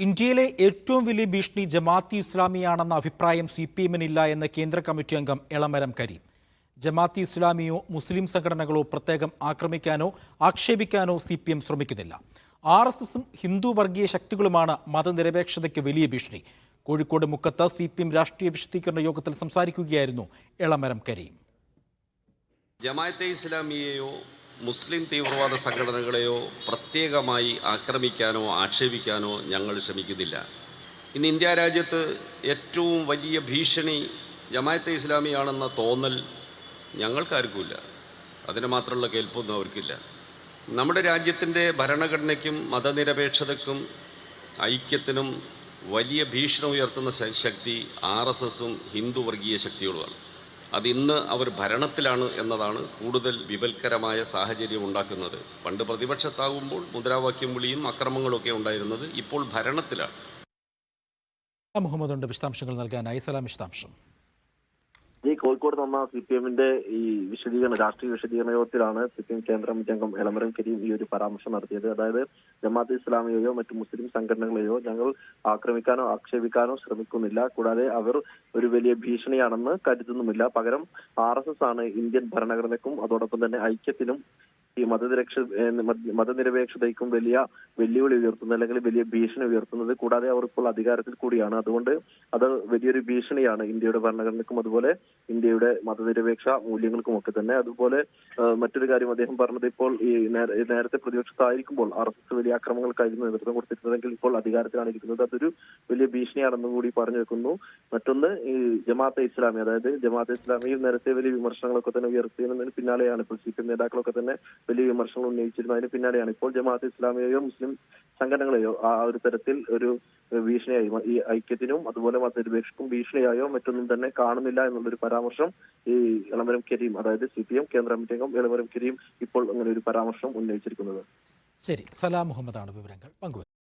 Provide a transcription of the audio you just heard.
ഇന്ത്യയിലെ ഏറ്റവും വലിയ ഭീഷണി ജമാഅത്ത് ഇസ്ലാമിയാണെന്ന അഭിപ്രായം CPM-നില്ല എന്ന് കേന്ദ്ര കമ്മിറ്റി അംഗം എളമരം കരീം. ജമാഅത്ത് ഇസ്ലാമിയോ മുസ്ലിം സംഘടനകളോ പ്രത്യേകം ആക്രമിക്കാനോ ആക്ഷേപിക്കാനോ CPM ശ്രമിക്കുന്നില്ല. RSSും ഹിന്ദു വർഗീയ ശക്തികളുമാണ് മതനിരപേക്ഷതയ്ക്ക് വലിയ ഭീഷണി. കോഴിക്കോട് മുക്കത്ത് CPM രാഷ്ട്രീയ വിശദീകരണ യോഗത്തിൽ സംസാരിക്കുകയായിരുന്നു എളമരം കരീം. ജമാഅത്തെ ഇസ്ലാമിയെയോ മുസ്ലിം തീവ്രവാദ സംഘടനകളെയോ പ്രത്യേകമായി ആക്രമിക്കാനോ ആക്ഷേപിക്കാനോ ഞങ്ങൾ ശ്രമിക്കുന്നില്ല. ഇന്ന് ഇന്ത്യ രാജ്യത്ത് ഏറ്റവും വലിയ ഭീഷണി ജമാഅത്തെ ഇസ്ലാമിയാണെന്ന തോന്നൽ ഞങ്ങൾക്കാർക്കുമില്ല. അതിന് മാത്രമുള്ള കേൾപ്പൊന്നും അവർക്കില്ല. നമ്മുടെ രാജ്യത്തിൻ്റെ ഭരണഘടനയ്ക്കും മതനിരപേക്ഷതയ്ക്കും ഐക്യത്തിനും വലിയ ഭീഷണി ഉയർത്തുന്ന ശക്തി RSSും ഹിന്ദു വർഗീയ ശക്തികളുമാണ്. അതിന്ന് അവർ ഭരണത്തിലാണ് എന്നതാണ് കൂടുതൽ വിപൽക്കരമായ സാഹചര്യം ഉണ്ടാക്കുന്നത്. പണ്ട് പ്രതിപക്ഷത്താകുമ്പോൾ മുദ്രാവാക്യം വിളിയും അക്രമങ്ങളൊക്കെ ഉണ്ടായിരുന്നത്, ഇപ്പോൾ ഭരണത്തിലാണ്. മുഹമ്മദ് വിശദാംശങ്ങൾ നൽകാനായി. സലാം വിശദാംശം. കോഴിക്കോട് നടന്ന CPM-ന്റെ ഈ രാഷ്ട്രീയ വിശദീകരണ യോഗത്തിലാണ് CPM കേന്ദ്ര കമ്മിറ്റി അംഗം എളമരം കരീം ഈ ഒരു പരാമർശം നടത്തിയത്. അതായത് ജമാഅത്ത് ഇസ്ലാമിയെയോ മറ്റു മുസ്ലിം സംഘടനകളെയോ ഞങ്ങൾ ആക്രമിക്കാനോ ആക്ഷേപിക്കാനോ ശ്രമിക്കുന്നില്ല. കൂടാതെ അവർ ഒരു വലിയ ഭീഷണിയാണെന്ന് കരുതുന്നുമില്ല. പകരം RSS ആണ് ഇന്ത്യൻ ഭരണഘടനയ്ക്കും അതോടൊപ്പം തന്നെ ഐക്യത്തിനും ഈ മതനിരപേക്ഷതയ്ക്കും വലിയ വെല്ലുവിളി ഉയർത്തുന്നത്, അല്ലെങ്കിൽ വലിയ ഭീഷണി ഉയർത്തുന്നത്. കൂടാതെ അവർ ഇപ്പോൾ അധികാരത്തിൽ കൂടിയാണ്. അതുകൊണ്ട് അത് വലിയൊരു ഭീഷണിയാണ് ഇന്ത്യയുടെ ഭരണഘടനയ്ക്കും അതുപോലെ ഇന്ത്യയുടെ മതനിരപേക്ഷ മൂല്യങ്ങൾക്കും ഒക്കെ തന്നെ. അതുപോലെ മറ്റൊരു കാര്യം അദ്ദേഹം പറഞ്ഞത്, ഇപ്പോൾ ഈ നേരത്തെ പ്രതിപക്ഷത്തായിരിക്കുമ്പോൾ RSS വലിയ ആക്രമണങ്ങൾക്കായിരുന്നു നേതൃത്വം കൊടുത്തിരുന്നതെങ്കിൽ ഇപ്പോൾ അധികാരത്തിലാണ് ഇരിക്കുന്നത്. അതൊരു വലിയ ഭീഷണിയാണെന്നും കൂടി പറഞ്ഞു വെക്കുന്നു. മറ്റൊന്ന്, ഈ ജമാഅത്തെ ഇസ്ലാമി, അതായത് ജമാഅത്തെ ഇസ്ലാമിയിൽ നേരത്തെ വലിയ വിമർശനങ്ങളൊക്കെ തന്നെ ഉയർത്തിയതിന് പിന്നാലെയാണ് ഇപ്പോൾ CPM നേതാക്കളൊക്കെ തന്നെ വലിയ വിമർശനങ്ങൾ ഉന്നയിച്ചിരുന്നതിന് പിന്നാലെയാണ് ഇപ്പോൾ ജമാഅത്ത് ഇസ്ലാമിയെയോ മുസ്ലിം സംഘടനകളെയോ ആ ഒരു തരത്തിൽ ഒരു ഭീഷണിയായി ഈ ഐക്യത്തിനും അതുപോലെ മതനിരപേക്ഷക്കും ഭീഷണിയായോ മറ്റൊന്നും തന്നെ കാണുന്നില്ല എന്നുള്ളൊരു പരാമർശം ഈ എളമരം കരീം, അതായത് CPM കേന്ദ്ര കമ്മിറ്റി അംഗം എളമരം കരീം ഇപ്പോൾ അങ്ങനെ ഒരു പരാമർശം ഉന്നയിച്ചിരിക്കുന്നത്. ശരി, സലാം മുഹമ്മദാണ് വിവരങ്ങൾ പങ്കുവച്ചത്.